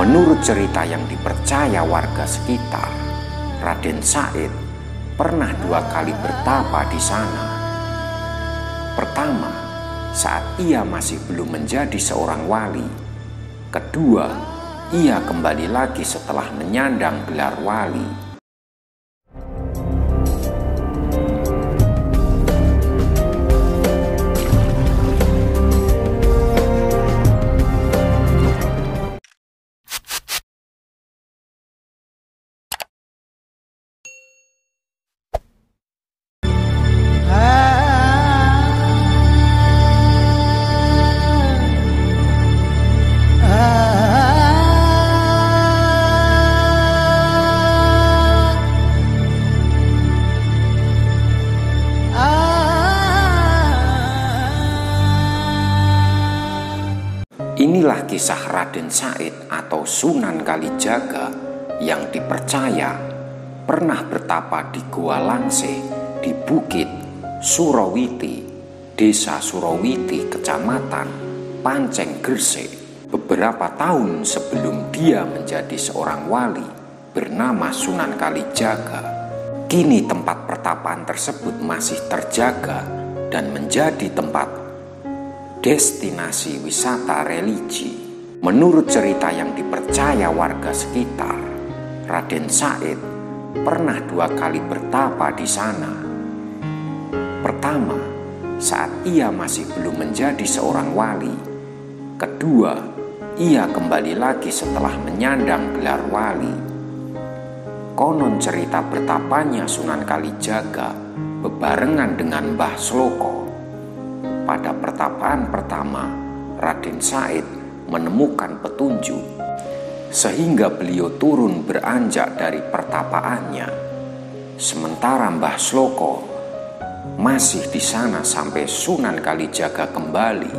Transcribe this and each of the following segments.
Menurut cerita yang dipercaya warga sekitar, Raden Said pernah 2 kali bertapa di sana. Pertama, saat ia masih belum menjadi seorang wali. Kedua, ia kembali lagi setelah menyandang gelar wali. Inilah kisah Raden Said atau Sunan Kalijaga yang dipercaya pernah bertapa di Gua Langse di Bukit Surawiti, Desa Surawiti, Kecamatan Panceng Gresik, beberapa tahun sebelum dia menjadi seorang wali bernama Sunan Kalijaga. Kini tempat pertapaan tersebut masih terjaga dan menjadi tempat destinasi wisata religi. Menurut cerita yang dipercaya warga sekitar, Raden Said pernah 2 kali bertapa di sana. Pertama, saat ia masih belum menjadi seorang wali. Kedua, ia kembali lagi setelah menyandang gelar wali. Konon cerita bertapanya Sunan Kalijaga bebarengan dengan Mbah Sloko. Pada pertapaan pertama, Raden Said menemukan petunjuk, sehingga beliau turun beranjak dari pertapaannya. Sementara Mbah Sloko masih di sana sampai Sunan Kalijaga kembali.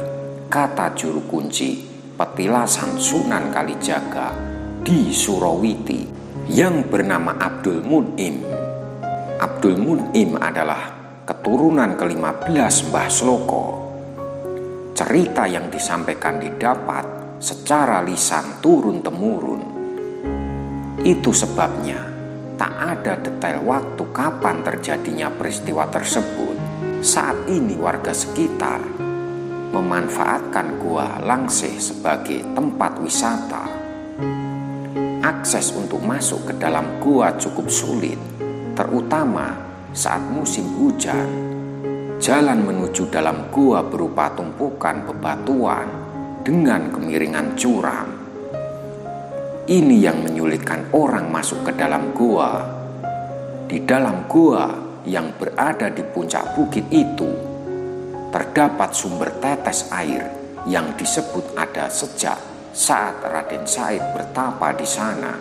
Kata juru kunci petilasan Sunan Kalijaga di Surawiti yang bernama Abdul Mun'im. Abdul Mun'im adalah keturunan ke-15 Mbah Sloko. Cerita yang disampaikan didapat secara lisan turun-temurun. Itu sebabnya tak ada detail waktu kapan terjadinya peristiwa tersebut. Saat ini warga sekitar memanfaatkan Gua Langse sebagai tempat wisata. Akses untuk masuk ke dalam gua cukup sulit, terutama saat musim hujan. Jalan menuju dalam gua berupa tumpukan bebatuan dengan kemiringan curam. Ini yang menyulitkan orang masuk ke dalam gua. Di dalam gua yang berada di puncak bukit itu, terdapat sumber tetes air yang disebut ada sejak saat Raden Said bertapa di sana.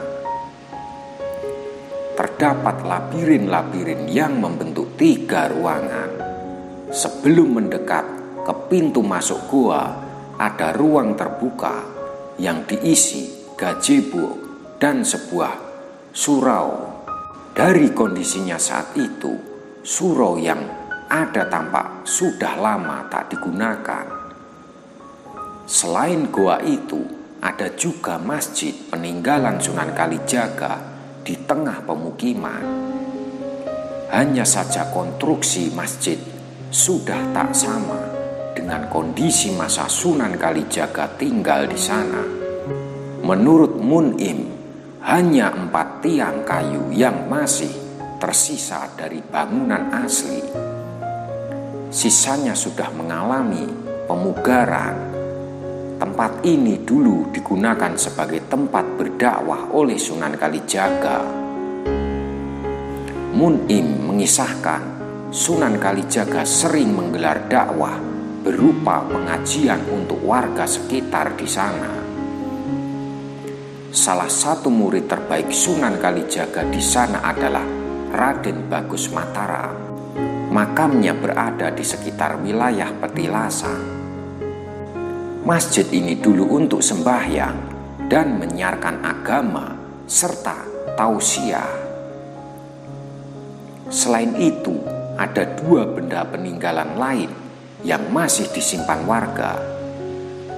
Terdapat labirin-labirin yang membentuk 3 ruangan. Sebelum mendekat ke pintu masuk gua, ada ruang terbuka yang diisi gazebo dan sebuah surau. Dari kondisinya saat itu, surau yang ada tampak sudah lama tak digunakan. Selain gua itu, ada juga masjid peninggalan Sunan Kalijaga di tengah pemukiman. Hanya saja konstruksi masjid sudah tak sama dengan kondisi masa Sunan Kalijaga tinggal di sana. Menurut Mun'im, hanya 4 tiang kayu yang masih tersisa dari bangunan asli. Sisanya sudah mengalami pemugaran. Tempat ini dulu digunakan sebagai tempat berdakwah oleh Sunan Kalijaga. Mun'im mengisahkan Sunan Kalijaga sering menggelar dakwah berupa pengajian untuk warga sekitar di sana. Salah satu murid terbaik Sunan Kalijaga di sana adalah Raden Bagus Mataram. Makamnya berada di sekitar wilayah Petilasan. Masjid ini dulu untuk sembahyang dan menyiarkan agama serta tausiah. Selain itu, ada 2 benda peninggalan lain yang masih disimpan warga.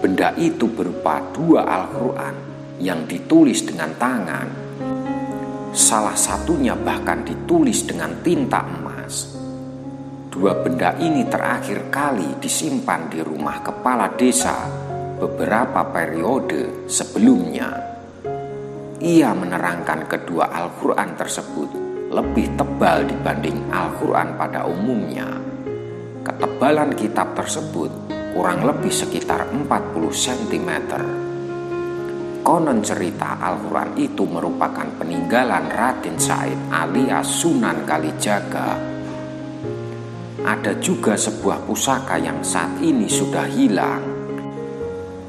Benda itu berupa 2 Al-Quran yang ditulis dengan tangan. Salah satunya bahkan ditulis dengan tinta emas. Dua benda ini terakhir kali disimpan di rumah kepala desa beberapa periode sebelumnya. Ia menerangkan kedua Al-Quran tersebut lebih tebal dibanding Al-Quran pada umumnya. Ketebalan kitab tersebut kurang lebih sekitar 40 cm. Konon cerita Al-Quran itu merupakan peninggalan Raden Said alias Sunan Kalijaga. Ada juga sebuah pusaka yang saat ini sudah hilang.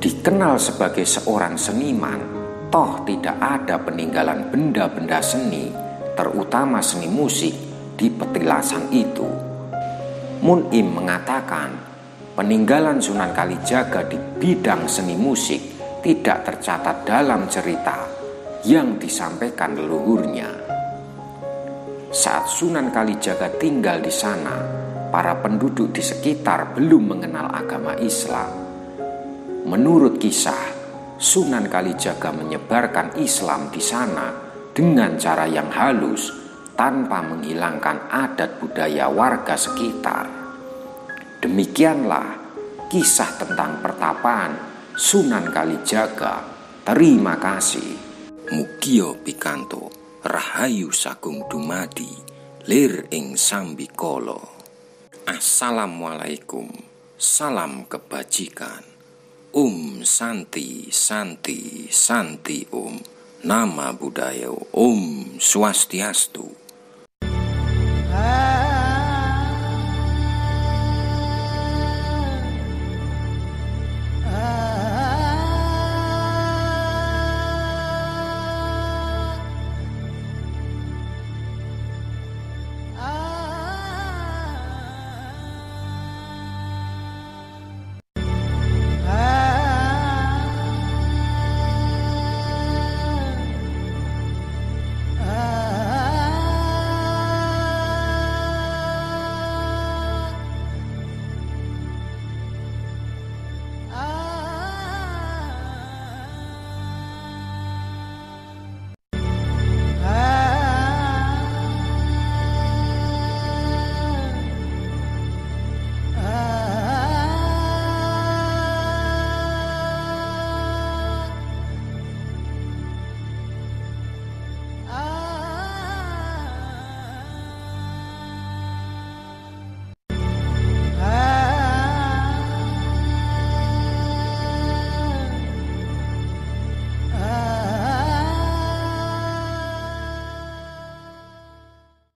Dikenal sebagai seorang seniman, toh tidak ada peninggalan benda-benda seni, terutama seni musik, di petilasan itu. Mun'im mengatakan, peninggalan Sunan Kalijaga di bidang seni musik tidak tercatat dalam cerita yang disampaikan leluhurnya. Saat Sunan Kalijaga tinggal di sana, para penduduk di sekitar belum mengenal agama Islam. Menurut kisah, Sunan Kalijaga menyebarkan Islam di sana dengan cara yang halus tanpa menghilangkan adat budaya warga sekitar. Demikianlah kisah tentang pertapaan Sunan Kalijaga. Terima kasih. Mugia pikanto rahayu sagung dumadi lir ing sambikala. Assalamualaikum, salam kebajikan. Santi, santi, santi Nama Budaya. Swastiastu.